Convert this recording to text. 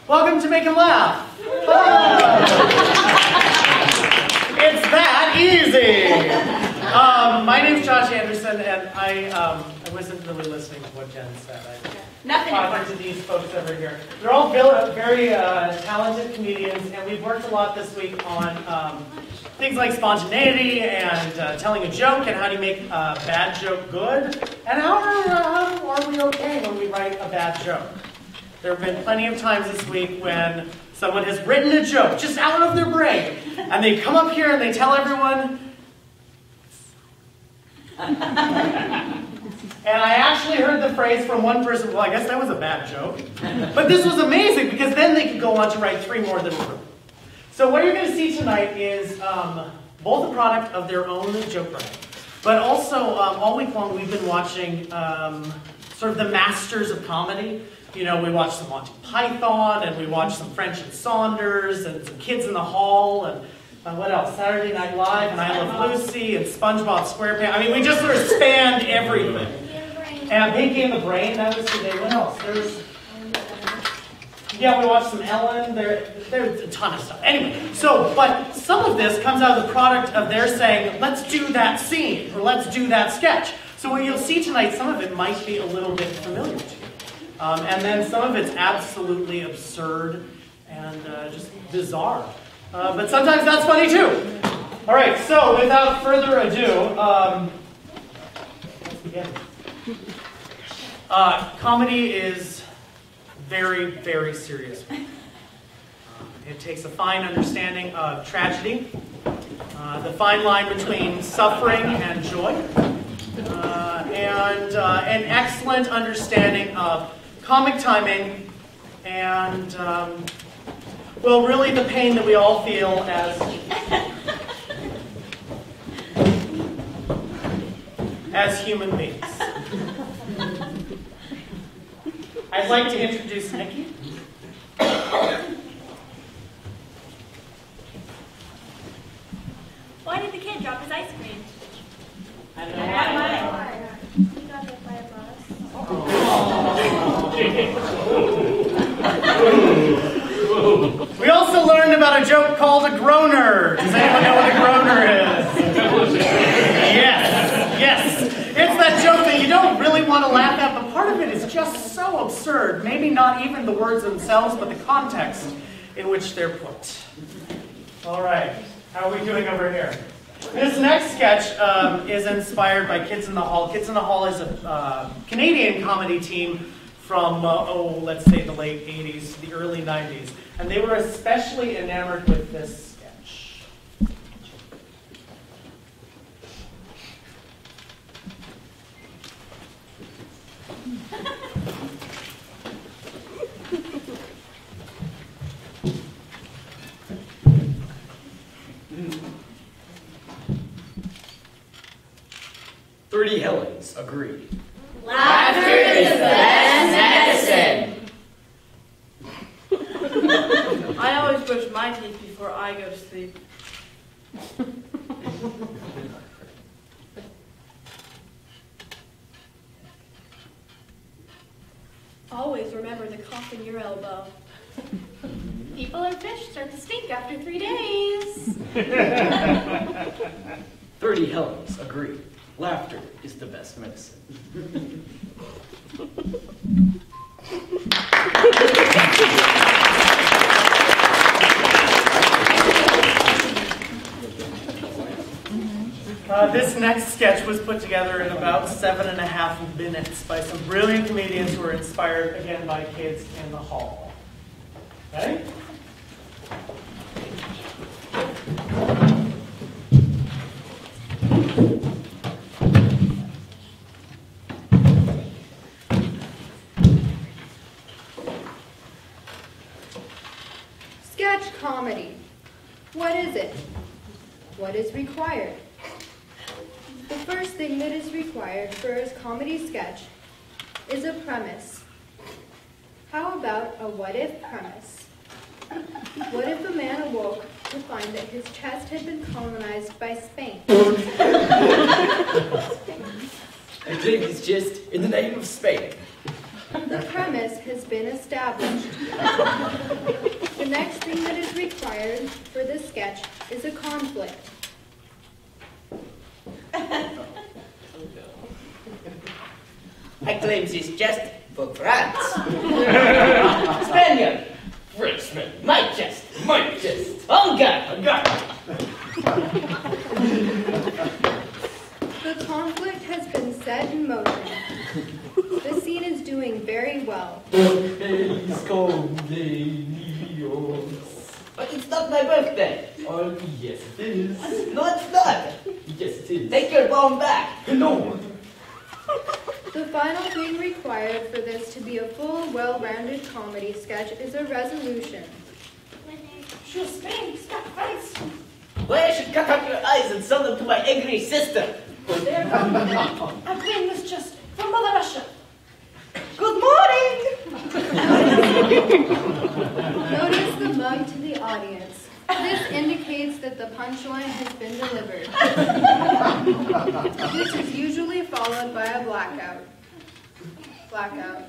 Welcome to Make 'em Laugh. It's that easy. My name's Josh Anderson, and I wasn't really listening to what Jen said. Talking to these folks over here. They're all very talented comedians, and we've worked a lot this week on things like spontaneity and telling a joke, and how do you make a bad joke good, and how are we okay when we write a bad joke. There have been plenty of times this week when someone has written a joke just out of their brain, and they come up here and they tell everyone, and I actually heard the phrase from one person, well, I guess that was a bad joke. But this was amazing, because then they could go on to write 3 more that were. So what you're going to see tonight is both a product of their own joke writing, but also all week long we've been watching sort of the masters of comedy. You know, we watched some Monty Python, and we watched some French and Saunders, and some Kids in the Hall, and what else? Saturday Night Live, and I Love Lucy, and SpongeBob SquarePants. I mean, we just sort of spanned everything. And Pinky and the Brain, that was today. What else? Yeah, we watched some Ellen. There's a ton of stuff. Anyway, but some of this comes out of the product of their saying, let's do that scene, or let's do that sketch. So what you'll see tonight, some of it might be a little bit familiar to you. And then some of it's absolutely absurd and just bizarre. But sometimes that's funny too. All right, so without further ado, let's begin. Comedy is very, very serious. It takes a fine understanding of tragedy, the fine line between suffering and joy, and an excellent understanding of comic timing, and, well, really the pain that we all feel as human beings. I'd like to introduce Nikki. Why did the kid drop his ice cream? I don't know why. He got hit by a bus. We also learned about a joke called a groaner. Does anyone know what a groaner is? Yes. It's that joke that you don't really want to laugh at, but part of it is just so absurd. Maybe not even the words themselves, but the context in which they're put. All right, how are we doing over here? This next sketch is inspired by Kids in the Hall. Kids in the Hall is a Canadian comedy team from, let's say the late 80s, the early 90s. And they were especially enamored with this sketch. Three Helens agree. Laughter is the best medicine. I always brush my teeth before I go to sleep. Always remember the cough in your elbow. People and fish start to stink after 3 days. 30 Helens agree. Laughter is the best medicine. This next sketch was put together in about 7.5 minutes by some brilliant comedians who were inspired, again, by Kids in the Hall. Okay? Sketch comedy. What is it? What is required? The first thing that is required for a comedy sketch is a premise. How about a what-if premise? What if a man awoke to find that his chest had been colonized by Spain? I think it's just in the name of Spain. The premise has been established. The next thing that is required for this sketch is a conflict. I claim this jest for France. Spaniard, Frenchman, my chest, Olga. The conflict has been set in motion. The scene is doing very well. But it's not my birthday. Oh, yes, it is. No, it's not. Yes, it is. Take your bomb back. No. The final thing required for this to be a full, well-rounded comedy sketch is a resolution. She'll speak, stop face. Why I should cut out your eyes and sell them to my angry sister. There I bring this just from Mother Russia. Good morning. Notice the mug to the audience. This indicates that the punchline has been delivered. This is usually followed by a blackout. Blackout.